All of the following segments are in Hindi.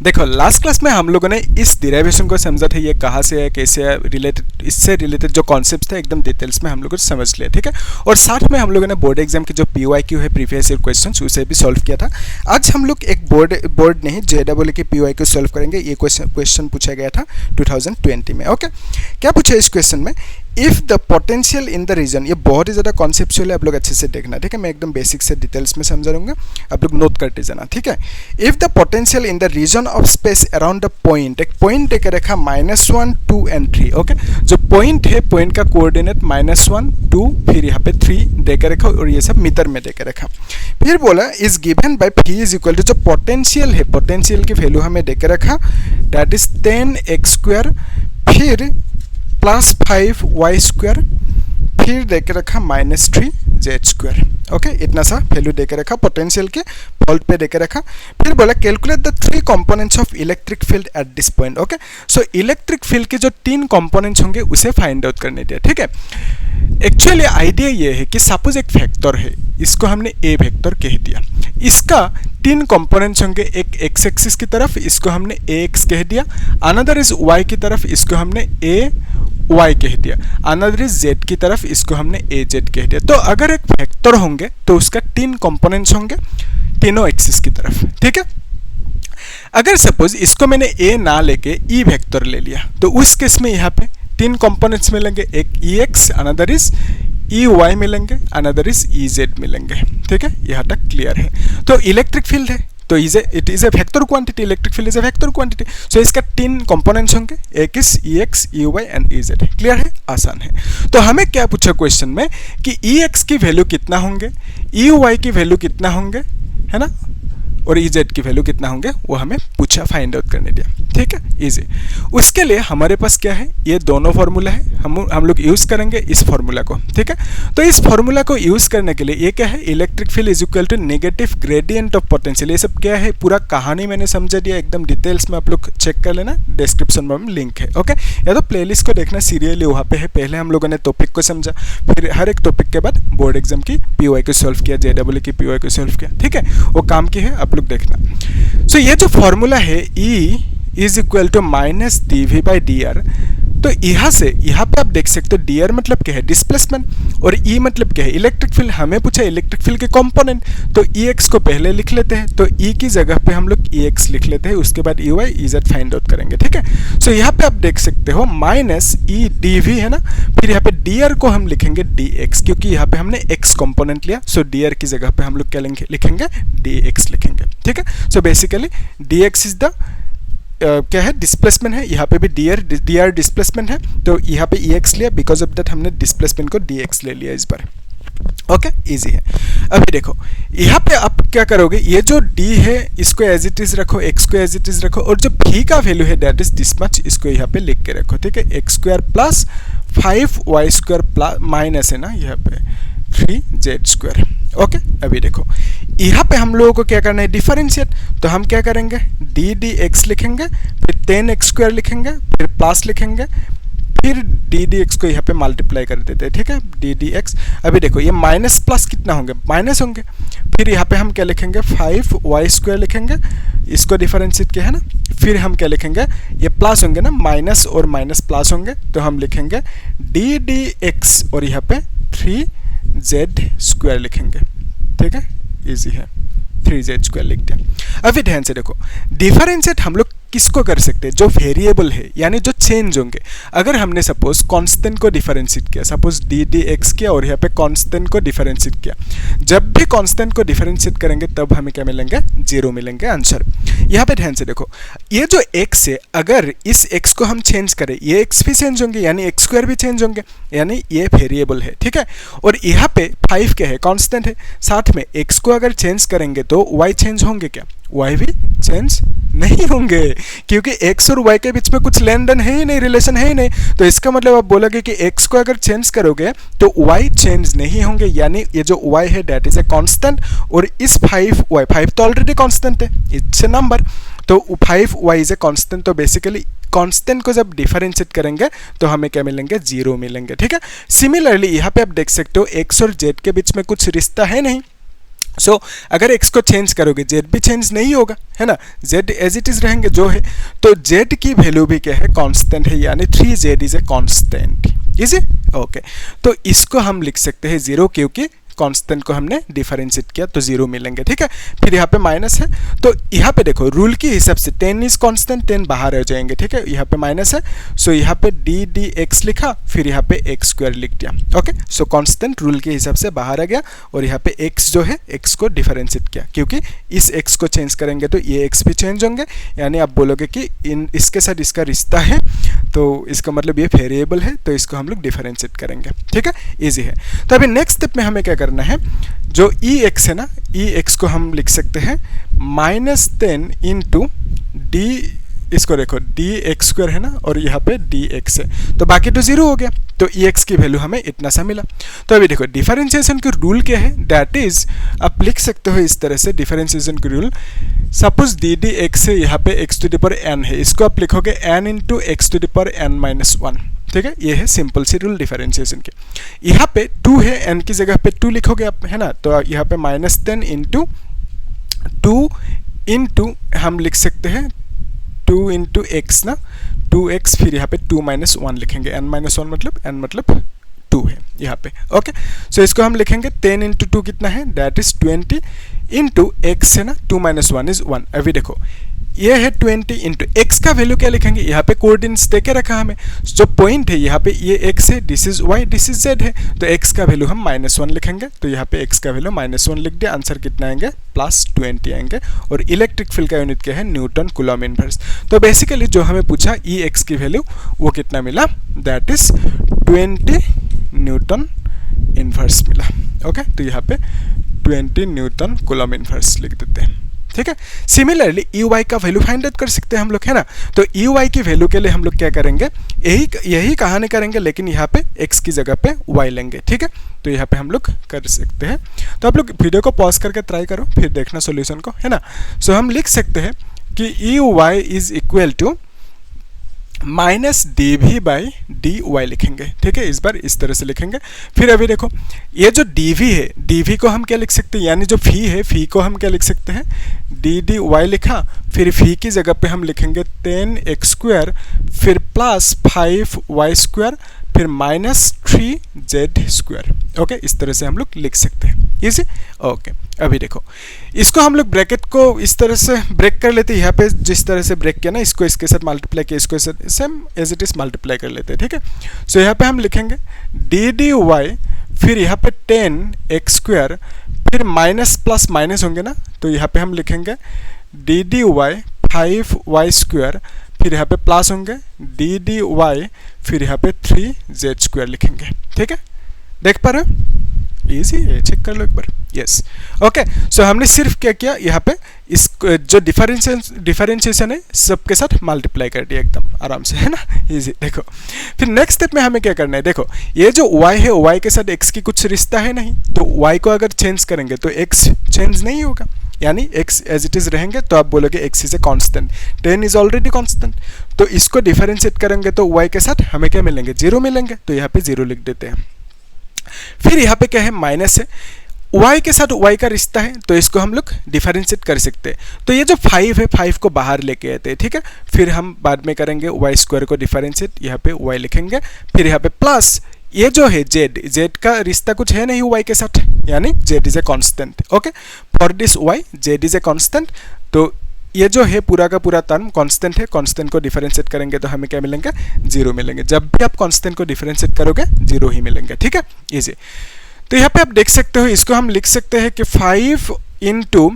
देखो लास्ट क्लास में हम लोगों ने इस डिराइवेशन को समझा था, ये कहाँ से है, कैसे है, रिलेटेड, इससे रिलेटेड जो कॉन्सेप्ट थे एकदम डिटेल्स में हम लोगों ने समझ लिया, ठीक है। और साथ में हम लोगों ने बोर्ड एग्जाम के जो PYQ है, प्रीवियस ईयर क्वेश्चन, उसे भी सॉल्व किया था। आज हम लोग एक बोर्ड नहीं JEE के PYQ सॉल्व करेंगे। ये क्वेश्चन पूछा गया था 2020 में। ओके, क्या पूछा इस क्वेश्चन में, if the potential in the region, ये बहुत ही ज़्यादा कॉन्सेप्चुअल है, आप लोग अच्छे से देखना, ठीक है। मैं एकदम बेसिक से डिटेल्स में समझा दूंगा, आप लोग नोट करते जाना, ठीक है। If the potential in the region of space around the point, एक पॉइंट देकर रखा -1, 2 एंड 3। ओके, जो पॉइंट है, पॉइंट का कोऑर्डिनेट -1, 2, फिर यहाँ पे 3 देकर रखा और ये सब मीटर में देकर रखा। फिर बोला is given by P is equal to, जो पोटेंशियल है, पोटेंशियल की वैल्यू हमें देकर रखा, दैट इज 10x², फिर +5y², फिर देके रखा -3z²। ओके, इतना सा वैल्यू देके रखा पोटेंशियल के, वोल्ट पे देके रखा। फिर बोला calculate the 3 components of electric field at this point. Okay, so electric field के जो 3 कंपोनेंट्स होंगे उसे फाइंड आउट करने दिया, ठीक है। एक्चुअली आइडिया ये है कि सपोज एक वेक्टर है, इसको हमने ए वेक्टर कह दिया, इसका 3 कंपोनेंट्स होंगे, एक एक्स एक्सिस की तरफ इसको हमने ax कह दिया, अनदर इज y की तरफ इसको हमने ay कह दिया, अनदर इज z की तरफ इसको हमने az कह दिया। तो अगर एक वेक्टर होंगे तो उसका 3 कंपोनेंट्स होंगे तीनों एक्सिस की तरफ, ठीक है। अगर सपोज इसको मैंने a ना लेके e वेक्टर ले लिया, तो उस केस में यहाँ पे 3 कंपोनेंट्स मिलेंगे, एक ex, अनदर इज ey मिलेंगे, अनदर इज ez मिलेंगे, ठीक है। यहाँ तक क्लियर है। तो इलेक्ट्रिक फील्ड है तो it is a vector quantity, electric field is a vector quantity, so इसका 3 कंपोनेंट्स होंगे, एक is ex, ey and ez। Clear है, आसान है। तो हमें क्या पूछा क्वेश्चन में कि ex की वैल्यू कितना होंगे, ey की वैल्यू कितना होंगे, है ना, और ez की वैल्यू कितना होंगे, वो हमें पूछा, फाइंड आउट करने दिया, ठीक है, इजी। उसके लिए हमारे पास क्या है, ये दोनों फार्मूला है, हम लोग यूज करेंगे इस फार्मूला को, ठीक है। तो इस फार्मूला को यूज करने के लिए ये क्या है, electric field is equal to negative gradient of potential. ये सब क्या है, पूरा कहानी मैंने समझा दिया एकदम डिटेल्स में, आप लोग चेक कर लेना, डिस्क्रिप्शन में लिंक है। ओके, या तो प्लेलिस्ट को देखना सीरियली, वहाँ पे है। पहले हम लोगों ने टॉपिक को समझा, फिर हर एक टॉपिक के बाद बोर्ड एग्जाम की PYQ सॉल्व किया, JEE की PYQ सॉल्व किया, ठीक है, वो काम की है, आप लोग देखना। सो ये जो फॉर्मूला है E is equal to -dv/dr, तो यहाँ से यहाँ पे आप देख सकते हो dr मतलब क्या है, डिस्प्लेसमेंट, और E मतलब क्या है, इलेक्ट्रिक फील्ड। हमें पूछा इलेक्ट्रिक फील्ड के कंपोनेंट, तो Ex को पहले लिख लेते हैं, तो E की जगह पे हम लोग Ex लिख लेते हैं, उसके बाद Ey Ez फाइंड आउट करेंगे, ठीक है। सो यहाँ पे आप देख सकते हो -E/dv है ना, फिर यहाँ पे dr को हम लिखेंगे dx, क्योंकि यहाँ पे हमने x कंपोनेंट लिया, सो dr की जगह पे हम लोग क्या लिखेंगे, dx लिखेंगे, ठीक है। So basically dx is the क्या है, डिस्प्लेसमेंट है, यहाँ पे भी dr डिस्प्लेसमेंट है, तो यहाँ पे ex लिया, बिकॉज ऑफ दैट हमने डिस्प्लेसमेंट को dx ले लिया इस बार। ओके, इजी है। अभी देखो यहाँ पे आप क्या करोगे, ये जो d है इसको एज इट इज रखो, x को एज इट इज रखो, और जो v का वैल्यू है दैट इज दिस मच, इसको यहाँ पे लिख के रखो, ठीक है। x² plus 5y² plus minus है ना यहाँ पे 3z²। ओके, अभी देखो यहाँ पे हम लोगों को क्या करना है, डिफरेंशिएट, तो हम क्या करेंगे, dx लिखेंगे, फिर 10x² लिखेंगे, फिर प्लस लिखेंगे, फिर dx को यहाँ पे मल्टीप्लाई कर देते हैं, ठीक है, dx। अभी देखो ये माइनस प्लस कितना होंगे, माइनस होंगे, फिर यहाँ पे हम क्या लिखेंगे, 5y² लिखेंगे, इसको डिफरेंशिएट किया है ना, फिर हम क्या लिखेंगे, ये प्लस होंगे ना, माइनस और माइनस प्लस होंगे, तो हम लिखेंगे ddx, और यहाँ पे 3z² लिखेंगे, ठीक है, इजी है, 3z² लिख दिया। अभी ध्यान से देखो, डिफरेंशिएट हम लोग किसको कर सकते हैं, जो वेरिएबल है, यानी जो चेंज होंगे। अगर हमने सपोज कांस्टेंट को डिफरेंशिएट किया, सपोज dx किया और यहाँ पे कांस्टेंट को डिफरेंशिएट किया, जब भी कांस्टेंट को डिफरेंशिएट करेंगे तब हमें क्या मिलेंगे, 0 मिलेंगे आंसर। यहाँ पे ध्यान से देखो, ये जो x है, अगर इस x को हम चेंज करें, ये x भी चेंज होंगे, यानी x² भी चेंज होंगे, यानी ये वेरिएबल है, ठीक है। और यहाँ पे 5 क्या है, कांस्टेंट है, साथ में x को अगर चेंज करेंगे तो y चेंज होंगे क्या, y भी चेंज नहीं होंगे, क्योंकि x और y के बीच में कुछ लेन देन है ही नहीं, रिलेशन है ही नहीं। तो इसका मतलब आप बोलोगे कि x को अगर चेंज करोगे तो y चेंज नहीं होंगे, यानी ये जो y है दैट इज ए कांस्टेंट, और इस 5 तो ऑलरेडी कांस्टेंट है, इट्स ए नंबर, तो 5y इज ए कांस्टेंट। तो बेसिकली कांस्टेंट को जब डिफरेंशिएट करेंगे तो हमें क्या मिलेंगे, 0 मिलेंगे, ठीक है। सिमिलरली यहाँ पे आप देख सकते हो x और z के बीच में कुछ रिश्ता है नहीं, सो अगर x को चेंज करोगे z भी चेंज नहीं होगा, है ना, z एज इट इज रहेंगे जो है, तो z की वैल्यू भी क्या है, कांस्टेंट है, यानी 3z is a constant. Easy, okay. तो इसको हम लिख सकते हैं 0, क्योंकि कांस्टेंट को हमने डिफरेंशिएट किया तो 0 मिलेंगे, ठीक है। फिर यहाँ पे माइनस है, तो यहाँ पे देखो रूल के हिसाब से 10 इज कांस्टेंट, 10 बाहर हो जाएंगे, ठीक है। यहाँ पे माइनस है, सो यहाँ पे dx लिखा, फिर यहाँ पे x स्क्वायर लिख दिया, ओके। सो कांस्टेंट रूल के हिसाब से बाहर आ गया, और यहाँ पे x जो है x को डिफरेंशिएट किया, क्योंकि इस x को चेंज करेंगे तो ये x भी चेंज होंगे, यानी आप बोलोगे कि इसके साथ इसका रिश्ता है, तो इसका मतलब ये वेरिएबल है, तो इसको हम लोग डिफरेंशिएट करेंगे, ठीक है। इजी है। तो अभी नेक्स्ट स्टेप में हमें क्या करना है, जो ex है ना, ex को हम लिख सकते हैं -10 इंटू डी, इसको देखो dx स्क्वायर है ना, और यहाँ पे dx है, तो बाकी तो 0 हो गया, तो ex की वैल्यू हमें इतना सा मिला। तो अभी देखो डिफरेंशिएशन की रूल क्या है, दैट इज आप लिख सकते हो इस तरह से, डिफरेंशिएशन की रूल, सपोज ddx है, यहाँ पे x to the power n है, इसको आप लिखोगे n into x to the power n minus 1, ठीक है। ये है सिंपल सी रूल डिफरेंशिएशन की। यहाँ पे 2 है, n की जगह पे 2 लिखोगे आप, है ना, तो यहाँ पे -10 इंटू 2 इंटू हम लिख सकते हैं 2 इंटू एक्स ना, 2x, फिर यहाँ पे 2 माइनस 1 लिखेंगे, n माइनस 1 मतलब n मतलब 2 है यहाँ पे, ओके। सो इसको हम लिखेंगे 10 इंटू 2 कितना है, दैट इज 20 इंटू एक्स है ना, 2 माइनस 1 इज 1। अभी देखो ये है 20 इंटू एक्स का वैल्यू क्या लिखेंगे, यहाँ पे कोऑर्डिनेट्स देके रखा हमें, जो पॉइंट है यहाँ पे ये x है, this is y, this is z है, तो x का वैल्यू हम -1 लिखेंगे, तो यहाँ पे x का वैल्यू -1 लिख दिया, आंसर कितना आएंगे +20 आएंगे, और इलेक्ट्रिक फील्ड का यूनिट क्या है, न्यूटन कूलम इनवर्स। तो बेसिकली जो हमें पूछा ex की वैल्यू वो कितना मिला, दैट इज 20 न्यूटन इनवर्स मिला, ओके। तो यहाँ पे 20 न्यूटन कूलम इनवर्स लिख देते हैं, ठीक है। सिमिलरली EY का वैल्यू फाइंड आउट कर सकते हैं हम लोग, है ना। तो EY की वैल्यू के लिए हम लोग क्या करेंगे, यही कहानी करेंगे, लेकिन यहाँ पे x की जगह पे y लेंगे, ठीक है। तो यहाँ पे हम लोग कर सकते हैं। तो आप लोग वीडियो को पॉज करके ट्राई करो, फिर देखना सॉल्यूशन को, है ना। सो हम लिख सकते हैं कि EY is equal to -dv by dy लिखेंगे, ठीक है। इस बार इस तरह से लिखेंगे। फिर अभी देखो ये जो dv है, dv को हम क्या लिख सकते हैं, यानी जो फी है, फी को हम क्या लिख सकते हैं, dy लिखा, फिर फी की जगह पे हम लिखेंगे 10x स्क्वायर, फिर +5y स्क्वायर, फिर -3z स्क्वायर, ओके। इस तरह से हम लोग लिख सकते हैं, इजी, ओके। अभी देखो इसको हम लोग ब्रैकेट को इस तरह से ब्रेक कर लेते हैं, यहाँ पे जिस तरह से ब्रेक किया ना, इसको इसके साथ मल्टीप्लाई किया, इसको same as it is multiply कर लेते हैं, ठीक है। सो यहाँ पे हम लिखेंगे dy, फिर यहाँ पे 10x स्क्वायर, फिर माइनस प्लस माइनस होंगे ना, तो यहाँ पे हम लिखेंगे dy 5y स्क्वायर, फिर यहाँ पे प्लस होंगे dy, फिर यहाँ पे 3z स्क्वायर लिखेंगे, ठीक है। देख पा रहे हो, इजी है, चेक कर लो एक बार, यस, ओके। सो हमने सिर्फ क्या किया, यहाँ पे इस जो डिफरेंशिएशन है सबके साथ मल्टीप्लाई कर दिया एकदम आराम से, है ना, इजी। देखो फिर नेक्स्ट स्टेप में हमें क्या करना है, देखो ये जो y है, y के साथ x की कुछ रिश्ता है नहीं, तो y को अगर चेंज करेंगे तो x चेंज नहीं होगा, यानी x एज इट इज रहेंगे, तो आप बोलोगे x is a constant, 10 is already constant, तो इसको डिफरेंशिएट करेंगे तो y के साथ हमें क्या मिलेंगे, 0 मिलेंगे, तो यहाँ पे 0 लिख देते हैं। फिर यहाँ पे क्या है, माइनस है, y के साथ y का रिश्ता है, तो इसको हम लोग डिफरेंशिएट कर सकते हैं। तो ये जो 5 है, 5 को बाहर लेके आते हैं, ठीक है। फिर हम बाद में करेंगे y स्क्वायर को डिफरेंशिएट, यहाँ पे y लिखेंगे, फिर यहाँ पे प्लस ये जो है z का रिश्ता कुछ है नहीं y के साथ, यानी z is a constant, okay. For this y z is a constant, तो ये जो है पूरा का पूरा टर्म कांस्टेंट है, कांस्टेंट को डिफरेंशिएट करेंगे तो हमें क्या मिलेंगे, 0 मिलेंगे। जब भी आप कांस्टेंट को डिफरेंशिएट करोगे 0 ही मिलेंगे, ठीक है, इजी। तो यहाँ पे आप देख सकते हो, इसको हम लिख सकते हैं कि 5 इंटू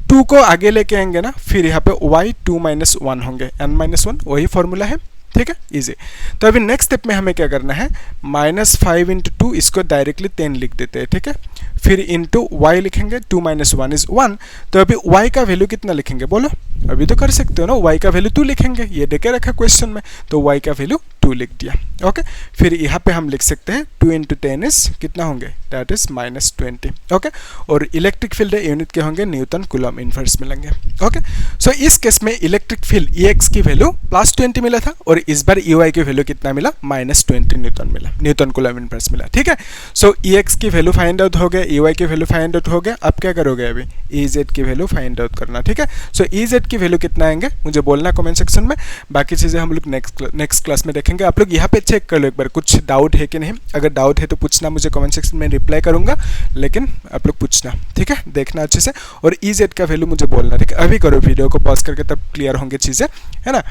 2 को आगे लेके आएंगे ना, फिर यहाँ पे y 2 माइनस 1 होंगे, n माइनस 1, वही फॉर्मूला है, ठीक है, इजी। तो अभी नेक्स्ट स्टेप में हमें क्या करना है, -5 इंटू 2, इसको डायरेक्टली 10 लिख देते हैं, ठीक है। फिर इंटू y लिखेंगे, 2 माइनस 1 इज 1, तो अभी y का वैल्यू कितना लिखेंगे, बोलो, अभी तो कर सकते हो ना, y का वैल्यू 2 लिखेंगे, ये देके रखा क्वेश्चन में, तो y का वैल्यू 2 2 लिख दिया। ओके, फिर यहाँ पे हम लिख सकते हैं 2 × 10 इज कितना होंगे, दैट इज -20। ओके, और इलेक्ट्रिक फील्ड यूनिट के होंगे न्यूटन कूलम इनवर्स मिलेंगे। ओके, सो इस केस में इलेक्ट्रिक फील्ड EX की वैल्यू +20 मिला था और इस बार EY की वैल्यू कितना मिला, -20 न्यूटन मिला, न्यूटन कूलम इनवर्स मिला। ठीक है, सो EX की वैल्यू फाइंड आउट हो गया, EY की वैल्यू फाइंड आउट हो गया। अब क्या करोगे, अभी EZ की वैल्यू फाइंड आउट करना। ठीक है, सो EZ की वैल्यू कितना आएंगे मुझे बोलना कमेंट सेक्शन में, बाकी चीज़ें हम लोग नेक्स्ट क्लास में देखेंगे। आप लोग यहाँ पे चेक कर लो एक बार कुछ डाउट है कि नहीं, अगर डाउट है तो पूछना, मुझे कमेंट सेक्शन में रिप्लाई करूंगा, लेकिन आप लोग पूछना। ठीक है, देखना अच्छे से और EZ का वैल्यू मुझे बोलना। ठीक है, अभी करो वीडियो को पॉज करके, तब क्लियर होंगे चीज़ें, है ना।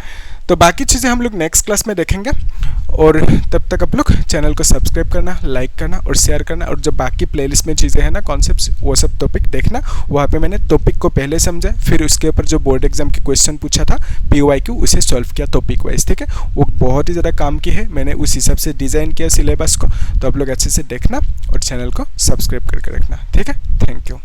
तो बाकी चीज़ें हम लोग नेक्स्ट क्लास में देखेंगे और तब तक आप लोग चैनल को सब्सक्राइब करना, लाइक करना और शेयर करना, और जो बाकी प्लेलिस्ट में चीज़ें हैं ना, कॉन्सेप्ट्स, वो सब टॉपिक देखना। वहाँ पे मैंने टॉपिक को पहले समझा, फिर उसके ऊपर जो बोर्ड एग्जाम के क्वेश्चन पूछा था PYQ, उसे सॉल्व किया टॉपिक वाइज। ठीक है, वो बहुत ही ज़्यादा काम की है, मैंने उस हिसाब से डिज़ाइन किया सिलेबस को। तो आप लोग अच्छे से देखना और चैनल को सब्सक्राइब करके रखना। ठीक है, थैंक यू।